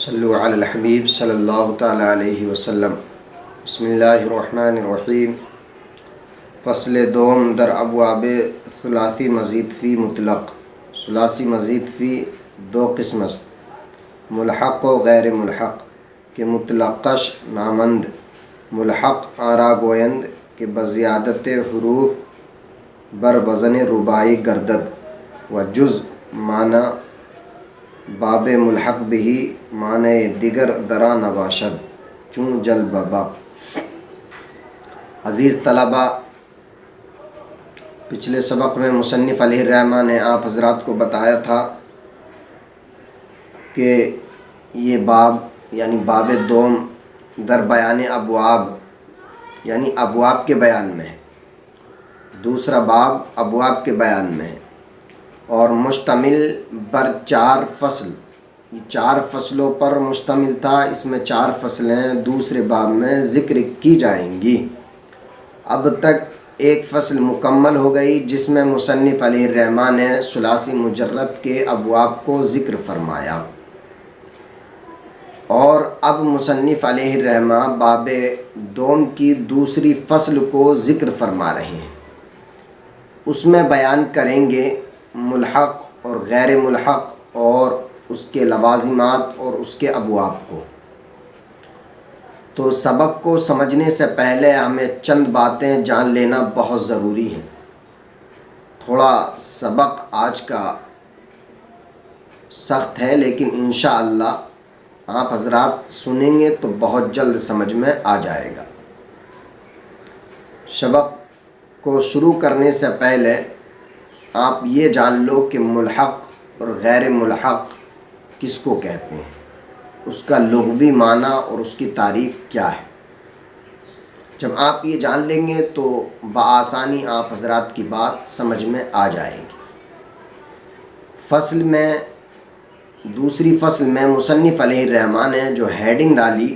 صلو علی الحبیب صلی اللہ تعالی علیہ وسلم۔ بسم اللہ الرحمن الرحیم۔ فصل دوم در ابواب ثلاثی مزید فی مطلق۔ ثلاثی مزید فی دو قسم است، ملحق و غیر ملحق کہ مطلقش نامند، ملحق آرا گویند کہ بزیادت حروف بر وزن رباعی گردد و جز معنی باب ملحق بھی معنی دیگر درا نباشد چون جل بابا۔ عزیز طلبہ، پچھلے سبق میں مصنف علیہ الرحمہ نے آپ حضرات کو بتایا تھا کہ یہ باب یعنی باب دوم در بیان ابواب یعنی ابواب کے بیان میں ہے، دوسرا باب ابواب کے بیان میں ہے اور مشتمل بر 4 فصل، یہ 4 فصلوں پر مشتمل تھا۔ اس میں 4 فصلیں دوسرے باب میں ذکر کی جائیں گی۔ اب تک ایک فصل مکمل ہو گئی جس میں مصنف علیہ الرحمہ نے ثلاثی مجرد کے ابواب کو ذکر فرمایا، اور اب مصنف علیہ الرحمہ باب دوم کی دوسری فصل کو ذکر فرما رہے ہیں۔ اس میں بیان کریں گے ملحق اور غیر ملحق اور اس کے لوازمات اور اس کے ابواب کو۔ تو سبق کو سمجھنے سے پہلے ہمیں چند باتیں جان لینا بہت ضروری ہے۔ تھوڑا سبق آج کا سخت ہے، لیکن انشاءاللہ آپ حضرات سنیں گے تو بہت جلد سمجھ میں آ جائے گا۔ سبق کو شروع کرنے سے پہلے آپ یہ جان لو کہ ملحق اور غیر ملحق کس کو کہتے ہیں، اس کا لغوی معنی اور اس کی تعریف کیا ہے۔ جب آپ یہ جان لیں گے تو بآسانی آپ حضرات کی بات سمجھ میں آ جائے گی۔ فصل میں دوسری فصل میں مصنف علیہ الرحمہ نے جو ہیڈنگ ڈالی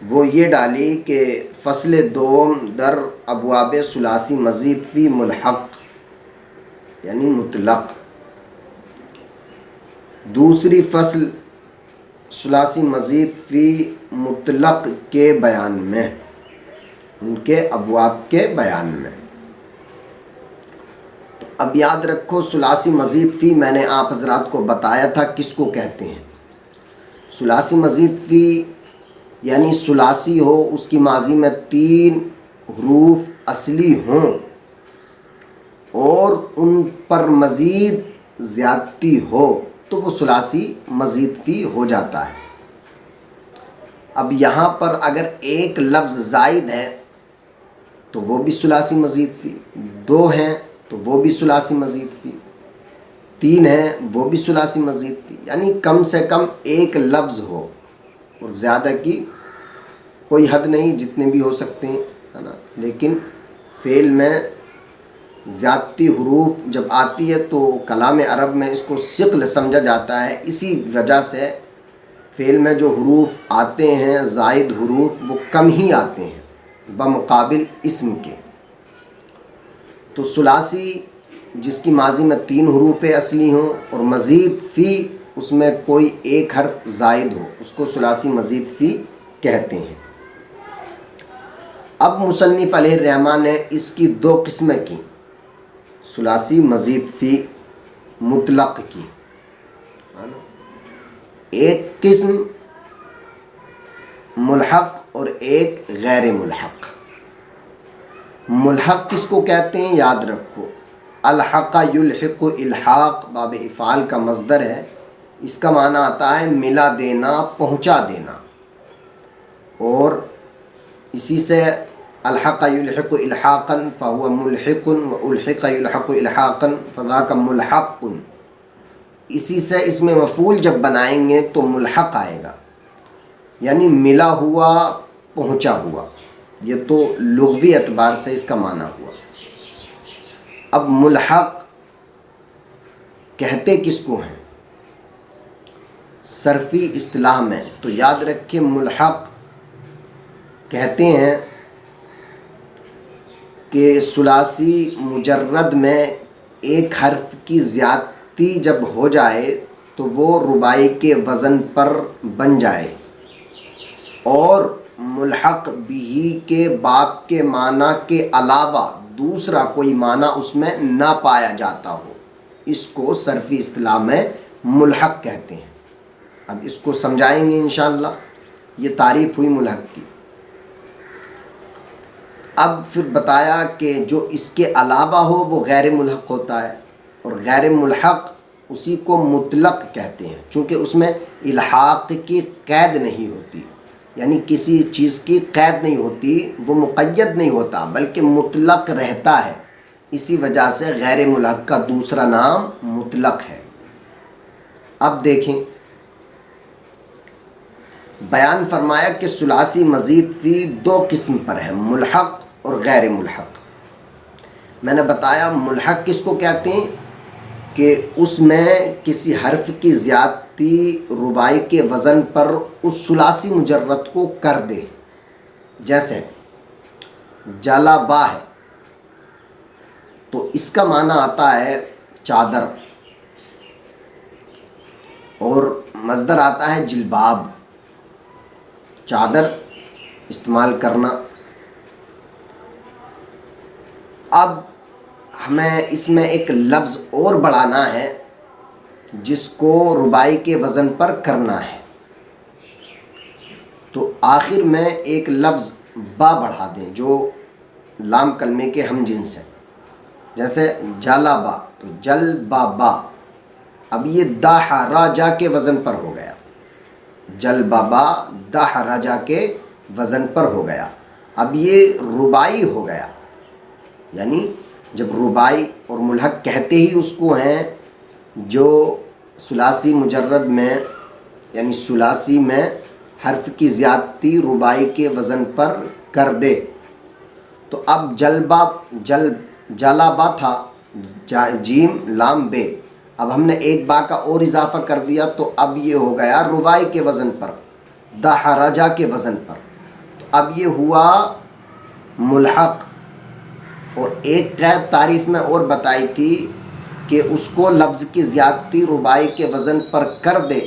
وہ یہ ڈالی کہ فصل دوم در ابواب ثلاثی مزید فی ملحق یعنی مطلق۔ دوسری فصل ثلاثی مزید فی مطلق کے بیان میں، ان کے ابواب کے بیان میں۔ تو اب یاد رکھو، ثلاثی مزید فی میں نے آپ حضرات کو بتایا تھا کس کو کہتے ہیں۔ ثلاثی مزید فی یعنی ثلاثی ہو، اس کی ماضی میں 3 حروف اصلی ہوں اور ان پر مزید زیادتی ہو تو وہ ثلاثی مزید فی ہو جاتا ہے۔ اب یہاں پر اگر ایک لفظ زائد ہے تو وہ بھی ثلاثی مزید فی، 2 ہیں تو وہ بھی ثلاثی مزید فی، 3 ہیں وہ بھی ثلاثی مزید فی، یعنی کم سے کم ایک لفظ ہو، اور زیادہ کی کوئی حد نہیں، جتنے بھی ہو سکتے ہیں، ہے نا۔ لیکن فعل میں زیادتی حروف جب آتی ہے تو کلام عرب میں اس کو ثقل سمجھا جاتا ہے۔ اسی وجہ سے فعل میں جو حروف آتے ہیں زائد حروف وہ کم ہی آتے ہیں بمقابل اسم کے۔ تو ثلاثی جس کی ماضی میں 3 حروف اصلی ہوں اور مزید فی اس میں کوئی ایک حرف زائد ہو، اس کو ثلاثی مزید فی کہتے ہیں۔ اب مصنف علیہ الرحمہ نے اس کی 2 قسمیں کی، ثلاثی مزید فی مطلق کی۔ ایک قسم ملحق اور ایک غیر ملحق۔ ملحق کس کو کہتے ہیں یاد رکھو، الحق یلحق الحاق باب افعال کا مصدر ہے، اس کا معنی آتا ہے ملا دینا، پہنچا دینا، اور اسی سے الحق یلحق الحاقا فهو ملحق والحق یلحق الحاقا فذاک ملحق۔ اسی سے اس میں مفعول جب بنائیں گے تو ملحق آئے گا، یعنی ملا ہوا، پہنچا ہوا۔ یہ تو لغوی اعتبار سے اس کا معنی ہوا۔ اب ملحق کہتے کس کو ہیں صرفی اصطلاح میں؟ تو یاد رکھیں، ملحق کہتے ہیں کہ ثلاثی مجرد میں ایک حرف کی زیادتی جب ہو جائے تو وہ ربائی کے وزن پر بن جائے اور ملحق بھی کے باب کے معنی کے علاوہ دوسرا کوئی معنی اس میں نہ پایا جاتا ہو، اس کو صرفی اصطلاح میں ملحق کہتے ہیں۔ اب اس کو سمجھائیں گے انشاءاللہ۔ یہ تعریف ہوئی ملحق کی۔ اب پھر بتایا کہ جو اس کے علاوہ ہو وہ غیر ملحق ہوتا ہے، اور غیر ملحق اسی کو مطلق کہتے ہیں، چونکہ اس میں الحاق کی قید نہیں ہوتی، یعنی کسی چیز کی قید نہیں ہوتی، وہ مقید نہیں ہوتا بلکہ مطلق رہتا ہے، اسی وجہ سے غیر ملحق کا دوسرا نام مطلق ہے۔ اب دیکھیں، بیان فرمایا کہ ثلاثی مزید فی دو قسم پر ہے، ملحق اور غیر ملحق۔ میں نے بتایا ملحق کس کو کہتے ہیں کہ اس میں کسی حرف کی زیادتی ربائی کے وزن پر اس ثلاثی مجرد کو کر دے، جیسے جلبہ ہے تو اس کا معنی آتا ہے چادر، اور مصدر آتا ہے جلباب، چادر استعمال کرنا۔ اب ہمیں اس میں ایک لفظ اور بڑھانا ہے جس کو ربائی کے وزن پر کرنا ہے، تو آخر میں ایک لفظ با بڑھا دیں جو لام کلمے کے ہم جنس ہے، جیسے جلبہ تو جل با با۔ اب یہ دحرجہ کے وزن پر ہو گیا، جل بابا دحرجہ کے وزن پر ہو گیا۔ اب یہ ربائی ہو گیا، یعنی جب ربائی اور ملحق کہتے ہی اس کو ہیں جو ثلاثی مجرد میں یعنی ثلاثی میں حرف کی زیادتی ربائی کے وزن پر کر دے۔ تو اب جلبہ تھا جیم لام بے، اب ہم نے ایک با کا اور اضافہ کر دیا تو اب یہ ہو گیا ربائی کے وزن پر، دحرجہ کے وزن پر، تو اب یہ ہوا ملحق۔ اور ایک قید تعریف میں اور بتائی تھی کہ اس کو لفظ کی زیادتی ربائی کے وزن پر کر دے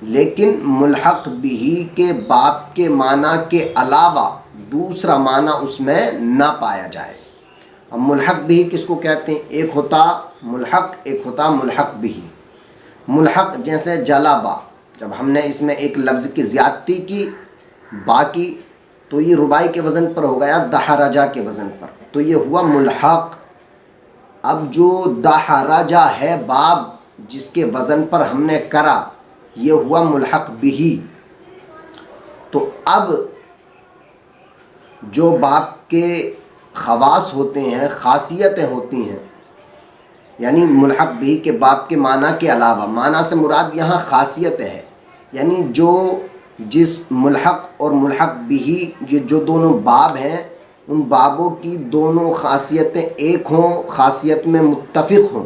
لیکن ملحق بھی کے باب کے معنی کے علاوہ دوسرا معنی اس میں نہ پایا جائے۔ اب ملحق بھی کس کو کہتے ہیں؟ ایک ہوتا ملحق، ایک ہوتا ملحق بھی۔ ملحق جیسے جلبہ، جب ہم نے اس میں ایک لفظ کی زیادتی کی با کی تو یہ ربائی کے وزن پر ہو گیا دحرجہ کے وزن پر، تو یہ ہوا ملحق۔ اب جو دحرجہ ہے باب جس کے وزن پر ہم نے کرا، یہ ہوا ملحق بھی۔ تو اب جو باب کے خواص ہوتے ہیں، خاصیتیں ہوتی ہیں، یعنی ملحق بھی کے باب کے معنی کے علاوہ، معنی سے مراد یہاں خاصیت ہے، یعنی جس ملحق اور ملحق بھی یہ جو دونوں باب ہیں ان بابوں کی دونوں خاصیتیں ایک ہوں، خاصیت میں متفق ہوں،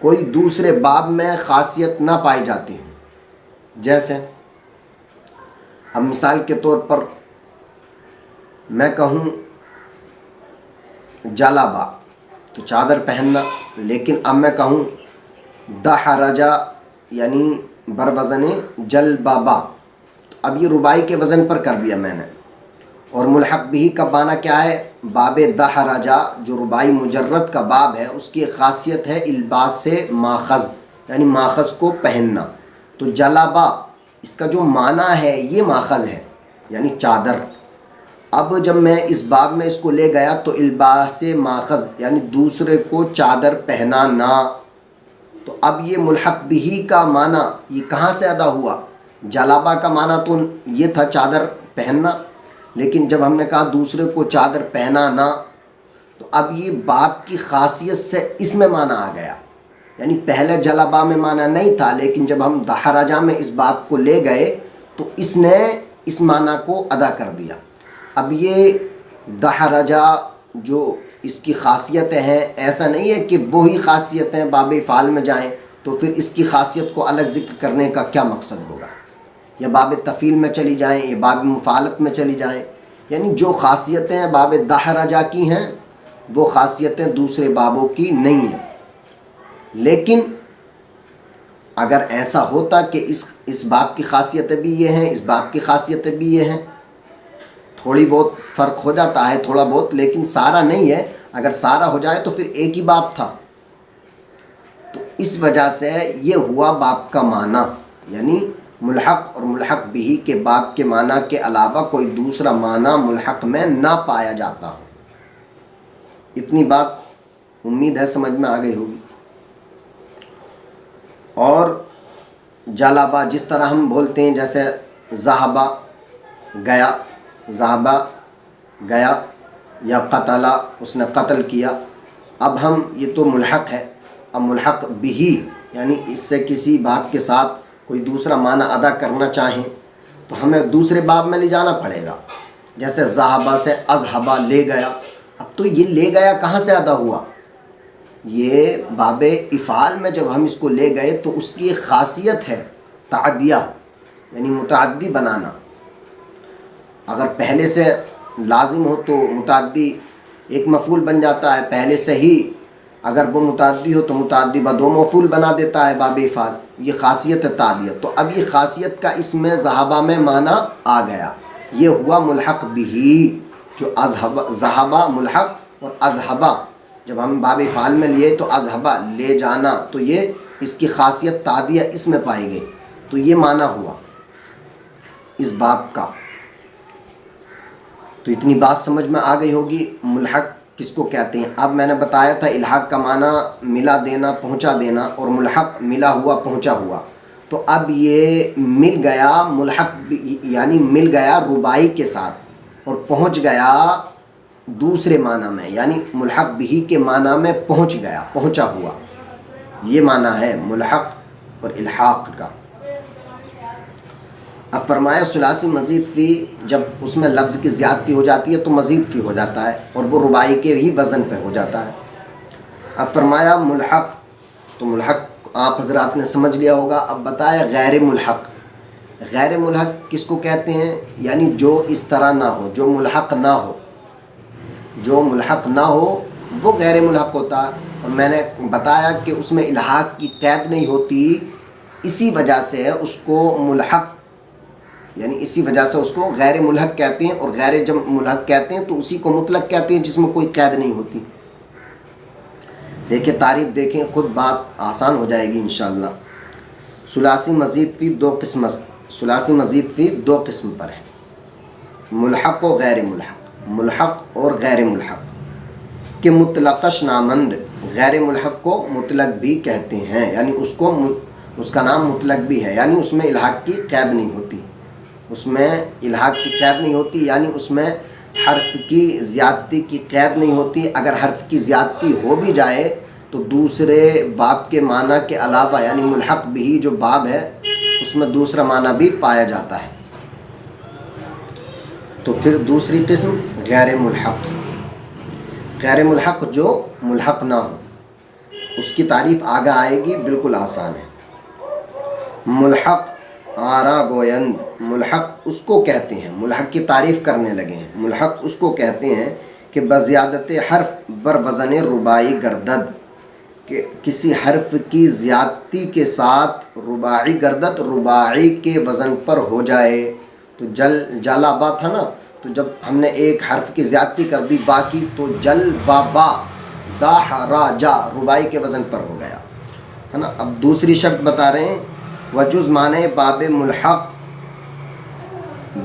کوئی دوسرے باب میں خاصیت نہ پائی جاتی ہوں۔ جیسے اب مثال کے طور پر میں کہوں جلبہ تو چادر پہننا، لیکن اب میں کہوں دحرجہ یعنی بروزن جلبابہ، تو اب یہ ربائی کے وزن پر کر دیا میں نے۔ اور ملحق بھی کا معنی کیا ہے؟ باب دحرجہ جو ربائی مجرد کا باب ہے اس کی ایک خاصیت ہے الباس سے ماخذ، یعنی ماخذ کو پہننا، تو جلبہ اس کا جو معنی ہے یہ ماخذ ہے یعنی چادر۔ اب جب میں اس باب میں اس کو لے گیا تو الباس ماخذ یعنی دوسرے کو چادر پہنانا، تو اب یہ ملحق بھی کا معنی یہ کہاں سے ادا ہوا؟ جلبہ کا معنی تو یہ تھا چادر پہننا، لیکن جب ہم نے کہا دوسرے کو چادر پہنانا تو اب یہ باب کی خاصیت سے اس میں معنی آ گیا، یعنی پہلے جلبہ میں معنی نہیں تھا، لیکن جب ہم دحرجہ میں اس باب کو لے گئے تو اس نے اس معنی کو ادا کر دیا۔ اب یہ دحرجہ جو اس کی خاصیتیں ہیں، ایسا نہیں ہے کہ وہی خاصیتیں باب افعال میں جائیں تو پھر اس کی خاصیت کو الگ ذکر کرنے کا کیا مقصد ہوگا، یا باب تفعیل میں چلی جائیں یا باب مفعلت میں چلی جائیں، یعنی جو خاصیتیں باب دحرجہ کی ہیں وہ خاصیتیں دوسرے بابوں کی نہیں ہیں۔ لیکن اگر ایسا ہوتا کہ اس باب کی خاصیتیں بھی یہ ہیں، اس باب کی خاصیتیں بھی یہ ہیں، تھوڑی بہت فرق ہو جاتا ہے تھوڑا بہت، لیکن سارا نہیں ہے۔ اگر سارا ہو جائے تو پھر ایک ہی باب تھا۔ تو اس وجہ سے یہ ہوا باب کا معنی، یعنی ملحق اور ملحق بھی کے باب کے معنی کے علاوہ کوئی دوسرا معنی ملحق میں نہ پایا جاتا ہو۔ اتنی بات امید ہے سمجھ میں آ گئی ہوگی۔ اور جالبا جس طرح ہم بولتے ہیں، جیسے ذہبہ گیا، ذہبہ گیا، یا قتلا اس نے قتل کیا۔ اب ہم یہ تو ملحق ہے، اب ملحق بھی یعنی اس سے کسی باب کے ساتھ کوئی دوسرا معنی ادا کرنا چاہیں تو ہمیں دوسرے باب میں لے جانا پڑے گا۔ جیسے ذہبہ سے اذہبہ لے گیا، اب تو یہ لے گیا کہاں سے ادا ہوا؟ یہ باب افعال میں جب ہم اس کو لے گئے تو اس کی ایک خاصیت ہے تعدیہ، یعنی متعدی بنانا۔ اگر پہلے سے لازم ہو تو متعدی ایک مفعول بن جاتا ہے، پہلے سے ہی اگر وہ متعدی ہو تو متعدی بدو مفعول بنا دیتا ہے باب افعال۔ یہ خاصیت ہے تعدیہ۔ تو اب یہ خاصیت کا اس میں ذہبہ میں معنی آ گیا، یہ ہوا ملحق بھی۔ جو ذہبہ ملحق اور اذہبہ جب ہم باب افعال میں لیے تو اذہبہ لے جانا، تو یہ اس کی خاصیت تعدیہ اس میں پائی گئی، تو یہ معنی ہوا اس باب کا۔ تو اتنی بات سمجھ میں آ گئی ہوگی ملحق کس کو کہتے ہیں۔ اب میں نے بتایا تھا الحاق کا معنی ملا دینا، پہنچا دینا، اور ملحق ملا ہوا، پہنچا ہوا۔ تو اب یہ مل گیا ملحق یعنی مل گیا رباعی کے ساتھ اور پہنچ گیا دوسرے معنی میں، یعنی ملحق بھی کے معنی میں پہنچ گیا، پہنچا ہوا۔ یہ معنی ہے ملحق اور الحاق کا۔ اب فرمایا ثلاثی مزید فی، جب اس میں لفظ کی زیادتی ہو جاتی ہے تو مزید فی ہو جاتا ہے اور وہ رباعی کے ہی وزن پہ ہو جاتا ہے۔ اب فرمایا ملحق، تو ملحق آپ حضرات نے سمجھ لیا ہوگا۔ اب بتایا غیر ملحق۔ غیر ملحق کس کو کہتے ہیں؟ یعنی جو اس طرح نہ ہو، جو ملحق نہ ہو، جو ملحق نہ ہو وہ غیر ملحق ہوتا ہے۔ اور میں نے بتایا کہ اس میں الحاق کی قید نہیں ہوتی، اسی وجہ سے اس کو ملحق یعنی اسی وجہ سے اس کو غیر ملحق کہتے ہیں، اور غیر جب ملحق کہتے ہیں تو اسی کو مطلق کہتے ہیں جس میں کوئی قید نہیں ہوتی۔ دیکھیں تعریف دیکھیں، خود بات آسان ہو جائے گی انشاءاللہ۔ ثلاثی مزید فی دو قسم، ثلاثی مزید فی دو قسم پر ہے، ملحق و غیر ملحق، ملحق اور غیر ملحق کہ مطلقش نامند، غیر ملحق کو مطلق بھی کہتے ہیں، یعنی اس کا نام مطلق بھی ہے، یعنی اس میں الحاق کی قید نہیں ہوتی، اس میں الحاق کی قید نہیں ہوتی، یعنی اس میں حرف کی زیادتی کی قید نہیں ہوتی۔ اگر حرف کی زیادتی ہو بھی جائے تو دوسرے باب کے معنی کے علاوہ، یعنی ملحق بھی جو باب ہے اس میں دوسرا معنی بھی پایا جاتا ہے۔ تو پھر دوسری قسم غیر ملحق، غیر ملحق جو ملحق نہ ہو، اس کی تعریف آگے آئے گی، بالکل آسان ہے۔ ملحق آرا گویند، ملحق اس کو کہتے ہیں، ملحق کی تعریف کرنے لگے ہیں۔ ملحق اس کو کہتے ہیں کہ بزیادت حرف بر وزن رباعی گردد، کہ کسی حرف کی زیادتی کے ساتھ رباعی گردد، رباعی کے وزن پر ہو جائے۔ تو جلا با تھا نا، تو جب ہم نے ایک حرف کی زیادتی کر دی با کی، تو جل با با دا را جا رباعی کے وزن پر ہو گیا ہے نا۔ اب دوسری شرط بتا رہے ہیں، وجز معنی باب ملحق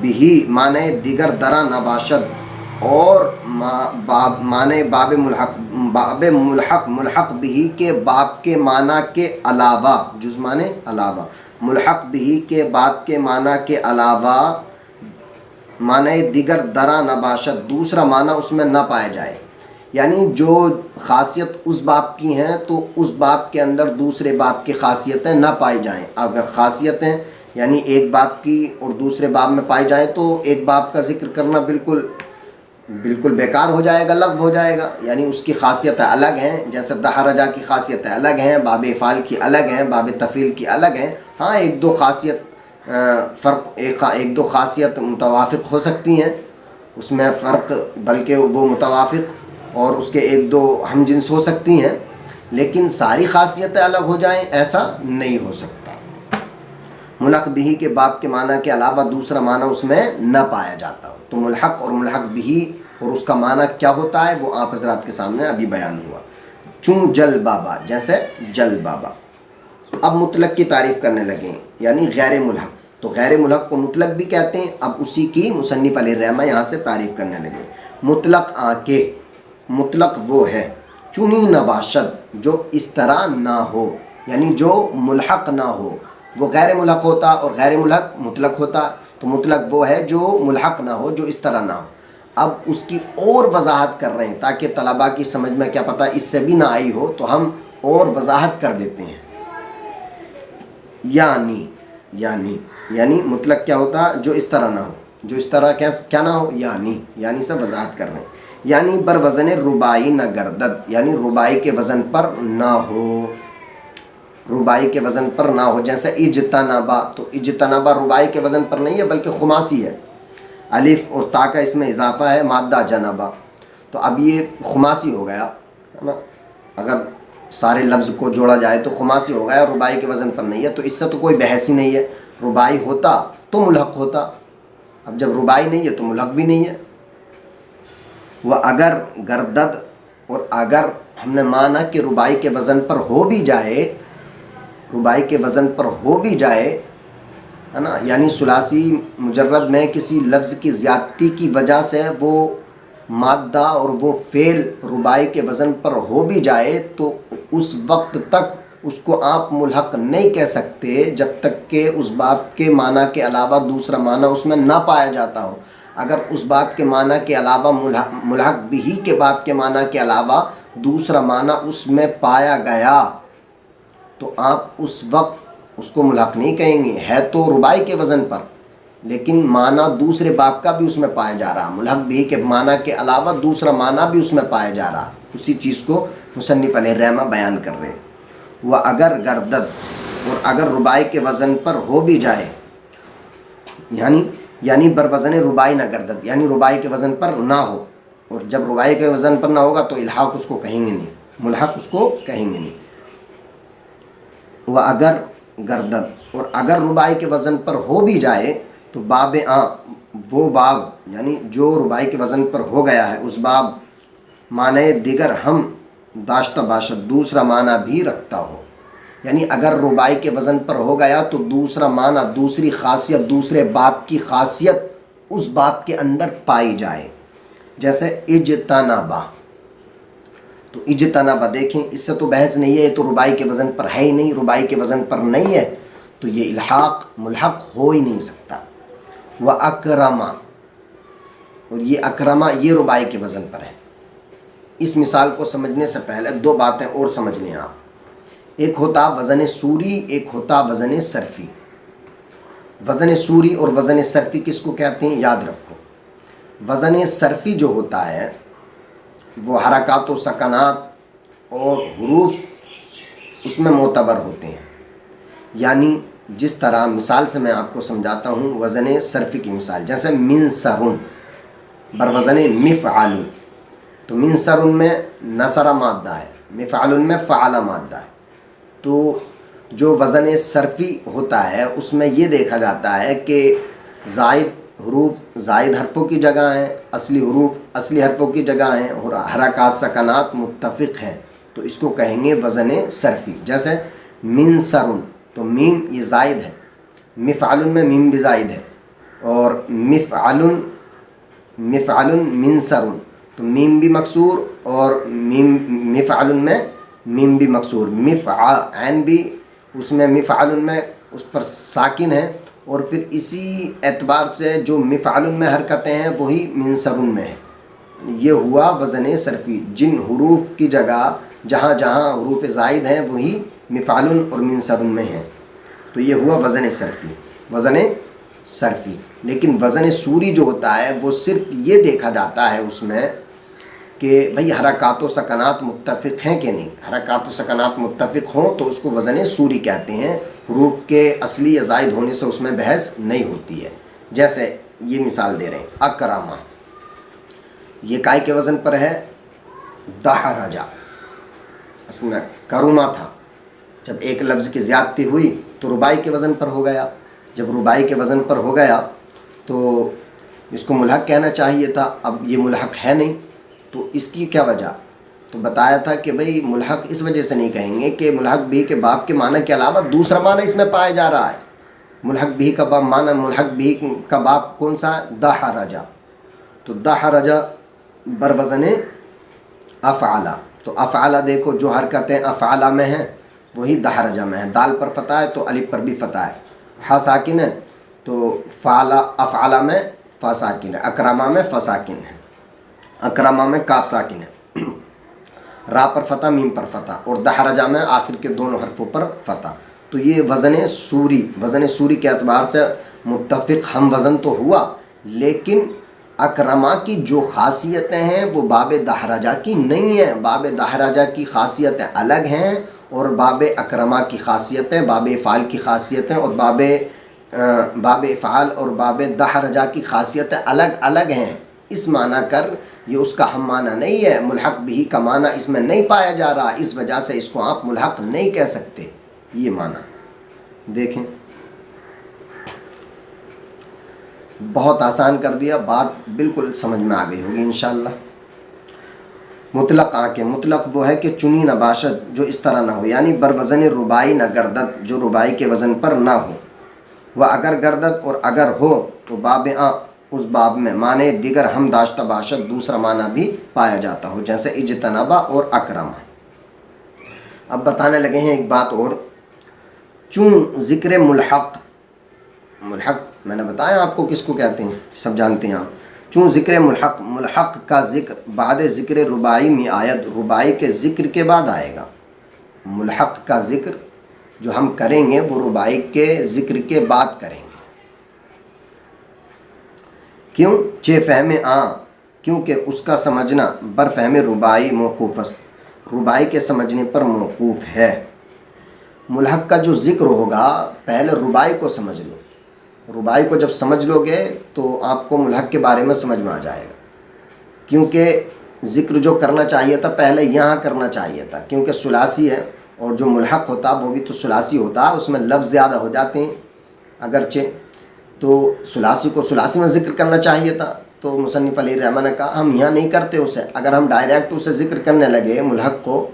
بھی معنی دیگر درا نباشد، اور معنی باب ملحق، ملحق بھی کے باب کے معنی کے علاوہ، جز معنی علاوہ، ملحق بھی کے باب کے معنی کے علاوہ معنی دیگر درا نباشد، دوسرا معنی اس میں نہ پایا جائے۔ یعنی جو خاصیت اس باب کی ہیں تو اس باب کے اندر دوسرے باب کی خاصیتیں نہ پائی جائیں۔ اگر خاصیتیں یعنی ایک باب کی اور دوسرے باب میں پائی جائیں تو ایک باب کا ذکر کرنا بالکل بیکار ہو جائے گا، لغو ہو جائے گا۔ یعنی اس کی خاصیتیں الگ ہیں، جیسے دحرجہ کی خاصیتیں الگ ہیں، باب افعال کی الگ ہیں، باب تفعیل کی الگ ہیں۔ ہاں ایک دو خاصیت ایک دو خاصیت متوافق ہو سکتی ہیں، اس میں فرق بلکہ وہ متوافق اور اس کے ایک دو ہم جنس ہو سکتی ہیں، لیکن ساری خاصیتیں الگ ہو جائیں ایسا نہیں ہو سکتا۔ ملحق بھی کے باب کے معنی کے علاوہ دوسرا معنی اس میں نہ پایا جاتا ہو. تو ملحق اور ملحق بھی اور اس کا معنی کیا ہوتا ہے وہ آپ حضرات کے سامنے ابھی بیان ہوا. چون جل بابا، جیسے جل بابا. اب مطلق کی تعریف کرنے لگے یعنی غیر ملحق. تو غیر ملحق کو مطلق بھی کہتے ہیں. اب اسی کی مصنف علیہ الرحمہ یہاں سے تعریف کرنے لگے. مطلق آنکے، مطلق وہ ہے چنی نباشد جو اس طرح نہ ہو، یعنی جو ملحق نہ ہو. وہ غیر ملحق ہوتا اور غیر ملحق مطلق ہوتا. تو مطلق وہ ہے جو ملحق نہ ہو، جو اس طرح نہ ہو. اب اس کی اور وضاحت کر رہے ہیں تاکہ طلباء کی سمجھ میں کیا پتہ اس سے بھی نہ آئی ہو تو ہم اور وضاحت کر دیتے ہیں. یعنی مطلق کیا ہوتا جو اس طرح نہ ہو، جو اس طرح کیا نہ ہو، یعنی سے وضاحت کر رہے ہیں. یعنی بر وزن ربائی نہ گردد، یعنی ربائی کے وزن پر نہ ہو، ربائی کے وزن پر نہ ہو. جیسے اجتنبا، تو اجتنبا ربائی کے وزن پر نہیں ہے بلکہ خماسی ہے. الف اور تا کا اس میں اضافہ ہے، مادہ جنبا. تو اب یہ خماسی ہو گیا ہے نا. اگر سارے لفظ کو جوڑا جائے تو خماسی ہو گیا، ربائی کے وزن پر نہیں ہے. تو اس سے تو کوئی بحث ہی نہیں ہے. ربائی ہوتا تو ملحق ہوتا، اب جب ربائی نہیں ہے تو ملحق بھی نہیں ہے. وہ اگر گردد، اور اگر ہم نے مانا کہ ربائی کے وزن پر ہو بھی جائے، ربائی کے وزن پر ہو بھی جائے ہے نا، یعنی ثلاثی مجرد میں کسی لفظ کی زیادتی کی وجہ سے وہ مادہ اور وہ فعل ربائی کے وزن پر ہو بھی جائے تو اس وقت تک اس کو آپ ملحق نہیں کہہ سکتے جب تک کہ اس باب کے معنی کے علاوہ دوسرا معنی اس میں نہ پایا جاتا ہو. اگر اس باب کے معنی کے علاوہ ملحق بھی کے باب کے معنی کے علاوہ دوسرا معنی اس میں پایا گیا تو آپ اس وقت اس کو ملحق نہیں کہیں گے. ہے تو ربائی کے وزن پر لیکن معنی دوسرے باب کا بھی اس میں پایا جا رہا. ملحق بھی کے معنی کے علاوہ دوسرا معنی بھی اس میں پایا جا رہا. اسی چیز کو مصنف علیہ الرحمہ بیان کر رہے ہیں. وہ اگر گردد، اور اگر ربائی کے وزن پر ہو بھی جائے، یعنی بر وزن ربائی نہ گردد، یعنی ربائی کے وزن پر نہ ہو. اور جب ربائی کے وزن پر نہ ہوگا تو الحاق اس کو کہیں گے نہیں، ملحق اس کو کہیں گے نہیں. وہ اگر گردد، اور اگر ربائی کے وزن پر ہو بھی جائے تو باب وہ باب یعنی جو ربائی کے وزن پر ہو گیا ہے اس باب معنی دیگر ہم داشتہ باشد، دوسرا معنی بھی رکھتا ہو. یعنی اگر ربائی کے وزن پر ہو گیا تو دوسرا معنی، دوسری خاصیت، دوسرے باب کی خاصیت اس باب کے اندر پائی جائے. جیسے اجتنبا، تو اجتنبا دیکھیں اس سے تو بحث نہیں ہے، یہ تو ربائی کے وزن پر ہے ہی نہیں، ربائی کے وزن پر نہیں ہے تو یہ الحاق ملحق ہو ہی نہیں سکتا. وہ اکرما، اور یہ اکرما یہ ربائی کے وزن پر ہے. اس مثال کو سمجھنے سے پہلے دو باتیں اور سمجھ لیں آپ. ایک ہوتا وزن سوری، ایک ہوتا وزن صرفی. وزن سوری اور وزن صرفی کس کو کہتے ہیں یاد رکھو. وزن صرفی جو ہوتا ہے وہ حرکات و سکنات اور حروف اس میں معتبر ہوتے ہیں. یعنی جس طرح مثال سے میں آپ کو سمجھاتا ہوں وزن صرفی کی مثال، جیسے منصرن بر وزن مفعل. تو منصرن میں نصر مادہ ہے، مفعل میں فعل مادہ ہے. تو جو وزن صرفی ہوتا ہے اس میں یہ دیکھا جاتا ہے کہ زائد حروف زائد حرفوں کی جگہ ہیں، اصلی حروف اصلی حرفوں کی جگہ ہیں، اور حرکات سکنات متفق ہیں تو اس کو کہیں گے وزن صرفی. جیسے منصرن، تو میم یہ زائد ہے، مفعل میں میم بھی زائد ہے، اور مفعل منصرن تو میم بھی مکسور اور مفعل میں میم بھی مکسور. عین بھی اس میں مفعل میں اس پر ساکن ہے، اور پھر اسی اعتبار سے جو مفعل میں حرکتیں ہیں وہی منصرن میں ہے. یہ ہوا وزن صرفی. جن حروف کی جگہ جہاں جہاں حروف زائد ہیں وہی مفعل اور منصرن میں ہیں تو یہ ہوا وزن صرفی. لیکن وزن سوری جو ہوتا ہے وہ صرف یہ دیکھا جاتا ہے اس میں کہ بھئی حرکات و سکنات متفق ہیں کہ نہیں. حرکات و سکنات متفق ہوں تو اس کو وزن سوری کہتے ہیں. حروف کے اصلی یا زائد ہونے سے اس میں بحث نہیں ہوتی ہے. جیسے یہ مثال دے رہے ہیں اکرما، یہ کائی کے وزن پر ہے. دحرجا اس میں کروما تھا، جب ایک لفظ کی زیادتی ہوئی تو ربائی کے وزن پر ہو گیا. جب ربائی کے وزن پر ہو گیا تو اس کو ملحق کہنا چاہیے تھا، اب یہ ملحق ہے نہیں، تو اس کی کیا وجہ؟ تو بتایا تھا کہ بھئی ملحق اس وجہ سے نہیں کہیں گے کہ ملحق بھی کے باب کے معنی کے علاوہ دوسرا معنی اس میں پایا جا رہا ہے۔ ملحق بھی کا باب معنی، ملحق بھی کا باب کون سا؟ دحرج، تو دحرج بروزن افعلا، تو افعلا دیکھو جو حرکتیں افعلا میں ہیں وہی دحرجہ میں ہیں، دال پر فتح ہے تو الف پر بھی فتح ہے، ہا ساکن ہے تو فعلا، افعلا میں فا ساکن ہے، اکرما میں فا ساکن ہے، اکرما میں کاف ساکن ہے، را پر فتح، میم پر فتح، اور دحرجہ میں آخر کے دونوں حرفوں پر فتح۔ تو یہ وزن سوری کے اعتبار سے متفق ہم وزن تو ہوا، لیکن اکرما کی جو خاصیتیں ہیں وہ باب دحرجہ کی نہیں ہیں، باب دحرجہ کی خاصیتیں الگ ہیں، اور باب اکرما کی خاصیتیں، باب افعال کی خاصیتیں اور باب افعال اور باب دحرجہ کی خاصیتیں الگ الگ ہیں۔ اس معنی کر یہ اس کا ہم معنی نہیں ہے، ملحق بھی کا معنی اس میں نہیں پایا جا رہا، اس وجہ سے اس کو آپ ملحق نہیں کہہ سکتے، یہ معنی دیکھیں۔ بہت آسان کر دیا، بات بالکل سمجھ میں آ گئی ہوگی انشاءاللہ۔ مطلق آنکھیں، مطلق وہ ہے کہ چنی نہ باشد، جو اس طرح نہ ہو، یعنی بر وزن ربائی نہ گردد، جو ربائی کے وزن پر نہ ہو، وہ اگر گردد اور اگر ہو تو باب اس باب میں معنی دیگر ہم داشتہ باشد، دوسرا معنی بھی پایا جاتا ہو، جیسے اجتنبا اور اکرما۔ اب بتانے لگے ہیں ایک بات اور، چون ذکر ملحق میں نے بتایا آپ کو کس کو کہتے ہیں، سب جانتے ہیں آپ، چون ذکر ملحق کا ذکر بعد ذکر ربائی میں آیت، ربائی کے ذکر کے بعد آئے گا، ملحق کا ذکر جو ہم کریں گے وہ ربائی کے ذکر کے بعد کریں گے۔ کیوں؟ چے فہم کیونکہ اس کا سمجھنا بر فہم ربائی موقوف است، ربائی کے سمجھنے پر موقوف ہے۔ ملحق کا جو ذکر ہوگا پہلے ربائی کو سمجھ لو، ربائی کو جب سمجھ لو گے تو آپ کو ملحق کے بارے میں سمجھ میں آ جائے گا، کیونکہ ذکر جو کرنا چاہیے تھا پہلے یہاں کرنا چاہیے تھا، کیونکہ ثلاثی ہے اور جو ملحق ہوتا وہ بھی تو ثلاثی ہوتا، اس میں لفظ زیادہ ہو جاتے ہیں اگرچہ، تو ثلاثی کو ثلاثی میں ذکر کرنا چاہیے تھا، تو مصنف علیہ الرحمٰن نے کہا ہم یہاں نہیں کرتے اسے، اگر ہم ڈائریکٹ اسے ذکر کرنے لگے ملحق کو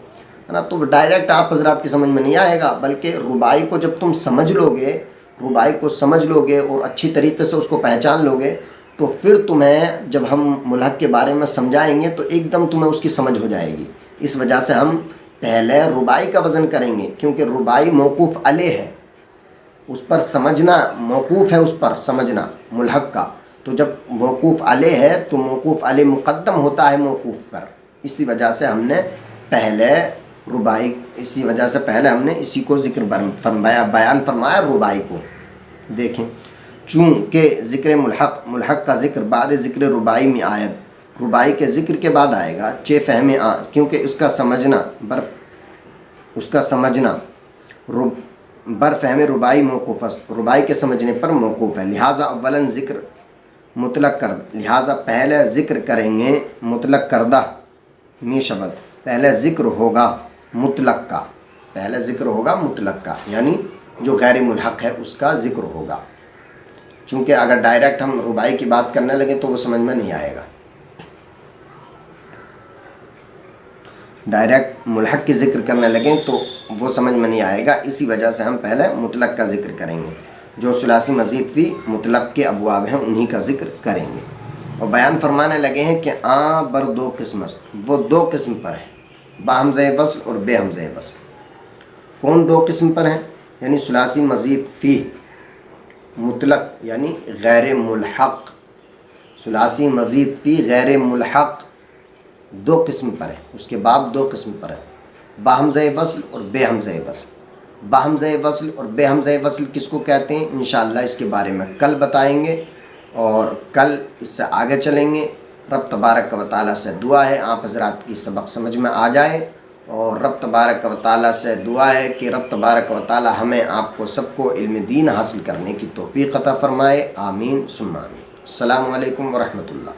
ہے نا تو ڈائریکٹ آپ حضرات کی سمجھ میں نہیں آئے گا، بلکہ ربائی کو جب تم سمجھ لو گے، ربائی کو سمجھ لو گے اور اچھی طریقے سے اس کو پہچان لو گے تو پھر تمہیں جب ہم ملحق کے بارے میں سمجھائیں گے تو ایک دم تمہیں اس کی سمجھ ہو جائے گی۔ اس وجہ سے ہم پہلے ربائی کا وزن کریں گے، کیونکہ ربائی موقوف علیہ ہے، اس پر سمجھنا موقوف ہے، اس پر سمجھنا ملحق کا، تو جب موقوف علیہ ہے تو موقوف علیہ مقدم ہوتا ہے موقوف پر، اسی وجہ سے ہم نے پہلے ربائی، اسی وجہ سے پہلے ہم نے اسی کو ذکر فرمایا، بیان فرمایا ربائی کو۔ دیکھیں، چونکہ ذکر ملحق کا ذکر بعد ذکر ربائی میں آیت، ربائی کے ذکر کے بعد آئے گا، چے فہم کیونکہ اس کا سمجھنا بر فہم ربائی موقوف است، ربائی کے سمجھنے پر موقوف ہے، لہٰذا اولاً ذکر مطلق لہٰذا پہلے ذکر کریں گے مطلق کردہ می شبد، پہلے ذکر ہوگا مطلق کا، پہلے ذکر ہوگا مطلق کا، یعنی جو غیر ملحق ہے اس کا ذکر ہوگا، چونکہ اگر ڈائریکٹ ہم ربائی کی بات کرنے لگے تو وہ سمجھ میں نہیں آئے گا، ڈائریکٹ ملحق کی ذکر کرنے لگیں تو وہ سمجھ میں نہیں آئے گا، اسی وجہ سے ہم پہلے مطلق کا ذکر کریں گے، جو ثلاثی مزید فی مطلق کے ابواب ہیں انہی کا ذکر کریں گے، اور بیان فرمانے لگے ہیں کہ بر دو قسم است، وہ دو قسم پر ہیں، با حمزہ وصل اور بے حمزہ وصل۔ کون دو قسم پر ہیں؟ یعنی ثلاثی مزید فی مطلق یعنی غیر ملحق، ثلاثی مزید فی غیر ملحق دو قسم پر ہے، اس کے باب دو قسم پر ہے، با حمزہ وصل اور بے حمزہ وصل۔ با حمزہ وصل اور بے حمزہ وصل کس کو کہتے ہیں انشاءاللہ اس کے بارے میں کل بتائیں گے، اور کل اس سے آگے چلیں گے۔ رب تبارک و تعالیٰ سے دعا ہے آپ حضرات کی سبق سمجھ میں آ جائے، اور رب تبارک و تعالیٰ سے دعا ہے کہ رب تبارک و تعالیٰ ہمیں آپ کو سب کو علم دین حاصل کرنے کی توفیق عطا فرمائے، آمین ثم آمین۔ السلام علیکم ورحمۃ اللہ۔